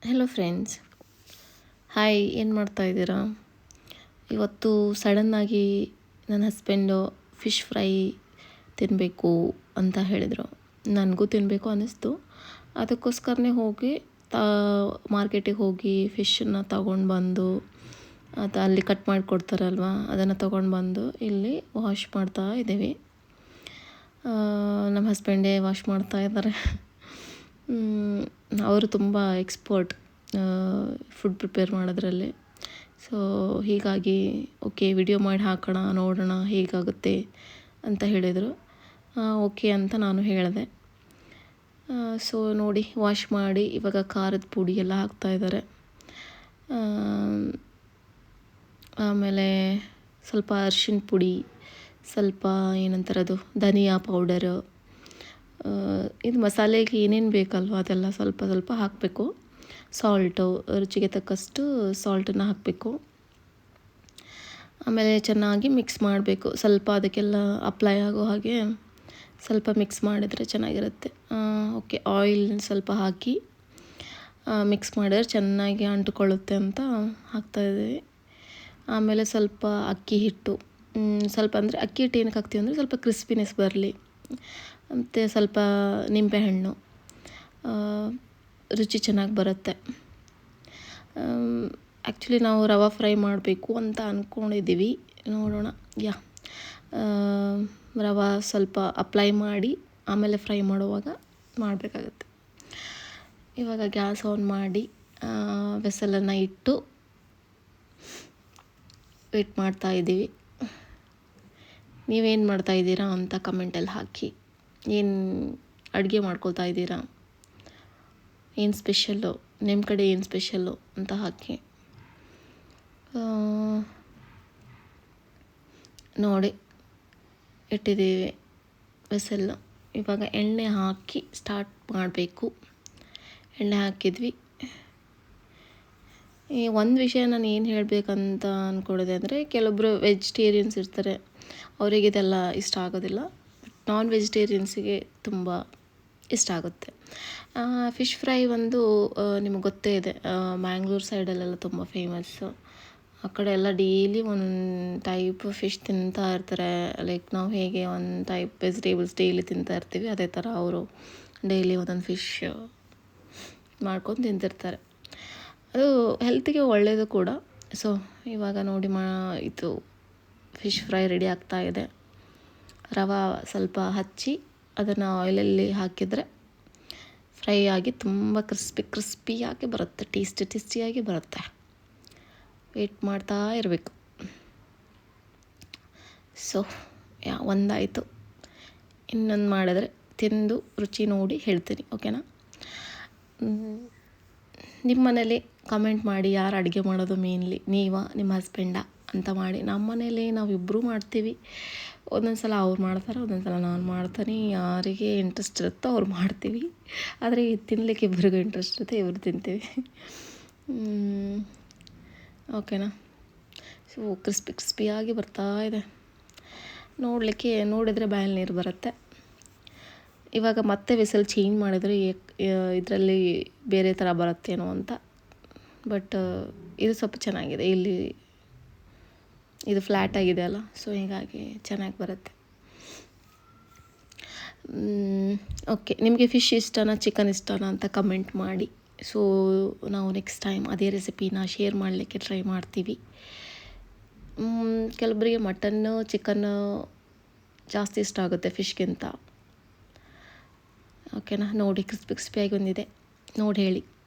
Hello friends, hi. ಏನು ಮಾಡ್ತಾಯಿದ್ದೀರಾ? ಇವತ್ತು ಸಡನ್ನಾಗಿ ನನ್ನ ಹಸ್ಬೆಂಡು ಫಿಶ್ ಫ್ರೈ ತಿನ್ನಬೇಕು ಅಂತ ಹೇಳಿದರು. ನನಗೂ ತಿನ್ನಬೇಕು ಅನ್ನಿಸ್ತು. ಅದಕ್ಕೋಸ್ಕರನೇ ಹೋಗಿ ಮಾರ್ಕೆಟಿಗೆ ಹೋಗಿ ಫಿಶನ್ನು ತಗೊಂಡು ಬಂದು, ಅದು ಅಲ್ಲಿ ಕಟ್ ಮಾಡಿ ಕೊಡ್ತಾರಲ್ವ, ಅದನ್ನು ತೊಗೊಂಡು ಬಂದು ಇಲ್ಲಿ ವಾಶ್ ಮಾಡ್ತಾ ಇದ್ದೀವಿ. ನಮ್ಮ ಹಸ್ಬೆಂಡೇ ವಾಶ್ ಮಾಡ್ತಾ ಇದ್ದಾರೆ. ಅವರು ತುಂಬ ಎಕ್ಸ್ಪರ್ಟ್ ಫುಡ್ ಪ್ರಿಪೇರ್ ಮಾಡೋದ್ರಲ್ಲಿ. ಸೊ ಹೀಗಾಗಿ ಓಕೆ, ವಿಡಿಯೋ ಮಾಡಿ ಹಾಕೋಣ, ನೋಡೋಣ ಹೇಗಾಗುತ್ತೆ ಅಂತ ಹೇಳಿದರು. ಓಕೆ ಅಂತ ನಾನು ಹೇಳಿದೆ. ಸೊ ನೋಡಿ, ವಾಶ್ ಮಾಡಿ ಇವಾಗ ಖಾರದ ಪುಡಿ ಎಲ್ಲ ಹಾಕ್ತಾಯಿದ್ದಾರೆ. ಆಮೇಲೆ ಸ್ವಲ್ಪ ಅರಿಶಿನ ಪುಡಿ, ಸ್ವಲ್ಪ ಏನಂತಾರದು ಧನಿಯಾ ಪೌಡರು, ಇದು ಮಸಾಲೆಗೆ ಏನೇನು ಬೇಕಲ್ವ ಅದೆಲ್ಲ ಸ್ವಲ್ಪ ಸ್ವಲ್ಪ ಹಾಕಬೇಕು. ಸಾಲ್ಟು, ರುಚಿಗೆ ತಕ್ಕಷ್ಟು ಸಾಲ್ಟನ್ನು ಹಾಕಬೇಕು. ಆಮೇಲೆ ಚೆನ್ನಾಗಿ ಮಿಕ್ಸ್ ಮಾಡಬೇಕು. ಸ್ವಲ್ಪ ಅದಕ್ಕೆಲ್ಲ ಅಪ್ಲೈ ಆಗೋ ಹಾಗೆ ಸ್ವಲ್ಪ ಮಿಕ್ಸ್ ಮಾಡಿದರೆ ಚೆನ್ನಾಗಿರುತ್ತೆ. ಓಕೆ, ಆಯಿಲ್ ಸ್ವಲ್ಪ ಹಾಕಿ ಮಿಕ್ಸ್ ಮಾಡಿದ್ರೆ ಚೆನ್ನಾಗಿ ಅಂಟಿಕೊಳ್ಳುತ್ತೆ ಅಂತ ಹಾಕ್ತಾಯಿದ್ದೀವಿ. ಆಮೇಲೆ ಸ್ವಲ್ಪ ಅಕ್ಕಿ ಹಿಟ್ಟು, ಸ್ವಲ್ಪ ಅಂದರೆ ಅಕ್ಕಿ ಹಿಟ್ಟು ಏನಕ್ಕೆ ಹಾಕ್ತೀವಿ ಅಂದರೆ ಸ್ವಲ್ಪ ಕ್ರಿಸ್ಪಿನೆಸ್ ಬರಲಿ, ಮತ್ತು ಸ್ವಲ್ಪ ನಿಂಬೆಹಣ್ಣು, ರುಚಿ ಚೆನ್ನಾಗಿ ಬರುತ್ತೆ. ಆ್ಯಕ್ಚುಲಿ ನಾವು ರವೆ ಫ್ರೈ ಮಾಡಬೇಕು ಅಂತ ಅಂದ್ಕೊಂಡಿದ್ದೀವಿ, ನೋಡೋಣ. ರವೆ ಸ್ವಲ್ಪ ಅಪ್ಲೈ ಮಾಡಿ ಆಮೇಲೆ ಫ್ರೈ ಮಾಡುವಾಗ ಮಾಡಬೇಕಾಗತ್ತೆ. ಇವಾಗ ಗ್ಯಾಸ್ ಆನ್ ಮಾಡಿ ವೆಸಲನ್ನು ಇಟ್ಟು ವೇಟ್ ಮಾಡ್ತಾ ಇದ್ದೀವಿ. ನೀವೇನು ಮಾಡ್ತಾಯಿದ್ದೀರಾ ಅಂತ ಕಮೆಂಟಲ್ಲಿ ಹಾಕಿ. ಏನು ಅಡುಗೆ ಮಾಡ್ಕೊಳ್ತಾ ಇದ್ದೀರಾ? ಏನು ಸ್ಪೆಷಲ್ಲು? ನಿಮ್ಮ ಕಡೆ ಏನು ಸ್ಪೆಷಲ್ಲು ಅಂತ ಹಾಕಿ. ನೋಡಿ, ಇಟ್ಟಿದ್ದೀವಿ ವೆಸಲ್ಲು. ಇವಾಗ ಎಣ್ಣೆ ಹಾಕಿ ಸ್ಟಾರ್ಟ್ ಮಾಡಬೇಕು. ಎಣ್ಣೆ ಹಾಕಿದ್ವಿ. ಈ ಒಂದು ವಿಷಯ ನಾನು ಏನು ಹೇಳಬೇಕಂತ ಅಂದ್ಕೊಂಡಿದ್ದೆ ಅಂದರೆ, ಕೆಲವೊಬ್ಬರು ವೆಜಿಟೇರಿಯನ್ಸ್ ಇರ್ತಾರೆ, ಅವರಿಗೆ ಇದೆಲ್ಲ ಇಷ್ಟ ಆಗೋದಿಲ್ಲ. ನಾನ್ ವೆಜಿಟೇರಿಯನ್ಸಿಗೆ ತುಂಬ ಇಷ್ಟ ಆಗುತ್ತೆ. ಫಿಶ್ ಫ್ರೈ ಒಂದು ನಿಮಗೆ ಗೊತ್ತೇ ಇದೆ, ಮ್ಯಾಂಗ್ಳೂರ್ ಸೈಡಲ್ಲೆಲ್ಲ ತುಂಬ ಫೇಮಸ್ಸು. ಆ ಕಡೆ ಎಲ್ಲ ಡೈಲಿ ಒಂದೊಂದು ಟೈಪ್ ಫಿಶ್ ತಿಂತಾ ಇರ್ತಾರೆ. ಲೈಕ್ ನಾವು ಹೇಗೆ ಒಂದು ಟೈಪ್ ವೆಜಿಟೇಬಲ್ಸ್ ಡೈಲಿ ತಿಂತಾ ಇರ್ತೀವಿ, ಅದೇ ಥರ ಅವರು ಡೈಲಿ ಒಂದೊಂದು ಫಿಶ್ ಮಾಡ್ಕೊಂಡು ತಿಂತಿರ್ತಾರೆ. ಅದು ಹೆಲ್ತಿಗೆ ಒಳ್ಳೆಯದು ಕೂಡ. ಸೊ ಇವಾಗ ನೋಡಿ, ಇದು ಫಿಶ್ ಫ್ರೈ ರೆಡಿ ಆಗ್ತಾ ಇದೆ. ರವೆ ಸ್ವಲ್ಪ ಹಚ್ಚಿ ಅದನ್ನು ಆಯಿಲಲ್ಲಿ ಹಾಕಿದರೆ ಫ್ರೈ ಆಗಿ ತುಂಬ ಕ್ರಿಸ್ಪಿಯಾಗಿ ಬರುತ್ತೆ, ಟೇಸ್ಟಿಯಾಗಿ ಬರುತ್ತೆ. ವೇಟ್ ಮಾಡ್ತಾ ಇರಬೇಕು. ಸೊ ಒಂದಾಯಿತು, ಇನ್ನೊಂದು ಮಾಡಿದ್ರೆ ತಿಂದು ರುಚಿ ನೋಡಿ ಹೇಳ್ತೀನಿ, ಓಕೆನಾ? ನಿಮ್ಮ ಮನೇಲಿ ಕಮೆಂಟ್ ಮಾಡಿ, ಯಾರು ಅಡುಗೆ ಮಾಡೋದು ಮೇನ್ಲಿ, ನೀವಾ ನಿಮ್ಮ ಹಸ್ಬೆಂಡಾ ಅಂತ ಮಾಡಿ. ನಮ್ಮ ಮನೇಲಿ ನಾವಿಬ್ಬರೂ ಮಾಡ್ತೀವಿ. ಒಂದೊಂದು ಸಲ ಅವ್ರು ಮಾಡ್ತಾರೆ, ಒಂದೊಂದು ಸಲ ನಾನು ಮಾಡ್ತೀನಿ. ಯಾರಿಗೆ ಇಂಟ್ರೆಸ್ಟ್ ಇರುತ್ತೋ ಅವ್ರು ಮಾಡ್ತೀವಿ. ಆದರೆ ತಿನ್ನಲಿಕ್ಕೆ ಇಬ್ಬರಿಗೂ ಇಂಟ್ರೆಸ್ಟ್ ಇರುತ್ತೆ, ಇಬ್ಬರು ತಿಂತೀವಿ. ಓಕೆನಾ? ಸೊ ಕ್ರಿಸ್ಪಿಯಾಗಿ ಬರ್ತಾ ಇದೆ. ನೋಡಿದರೆ ಬಾಯಲ್ಲಿ ನೀರು ಬರುತ್ತೆ. ಇವಾಗ ಮತ್ತೆ ವಿಸಲ್ ಚೇಂಜ್ ಮಾಡಿದರೆ ಇದರಲ್ಲಿ ಬೇರೆ ಥರ ಬರುತ್ತೇನೋ ಅಂತ. ಬಟ್ ಇದು ಸ್ವಲ್ಪ ಚೆನ್ನಾಗಿದೆ, ಇಲ್ಲಿ ಇದು ಫ್ಲ್ಯಾಟ್ ಆಗಿದೆ ಅಲ್ಲ, ಸೊ ಹೀಗಾಗಿ ಚೆನ್ನಾಗಿ ಬರುತ್ತೆ. ಓಕೆ, ನಿಮಗೆ ಫಿಶ್ ಇಷ್ಟನಾ ಚಿಕನ್ ಇಷ್ಟನಾ ಅಂತ ಕಮೆಂಟ್ ಮಾಡಿ. ಸೊ ನಾವು ನೆಕ್ಸ್ಟ್ ಟೈಮ್ ಅದೇ ರೆಸಿಪಿನ ಶೇರ್ ಮಾಡಲಿಕ್ಕೆ ಟ್ರೈ ಮಾಡ್ತೀವಿ. ಕೆಲವರಿಗೆ ಮಟನ್ನು ಚಿಕನ್ನು ಜಾಸ್ತಿ ಇಷ್ಟ ಆಗುತ್ತೆ ಫಿಶ್ಗಿಂತ. ಓಕೆನಾ? ನೋಡಿ, ಕ್ರಿಸ್ಪಿಯಾಗಿ ಬಂದಿದೆ, ನೋಡಿ ಹೇಳಿ.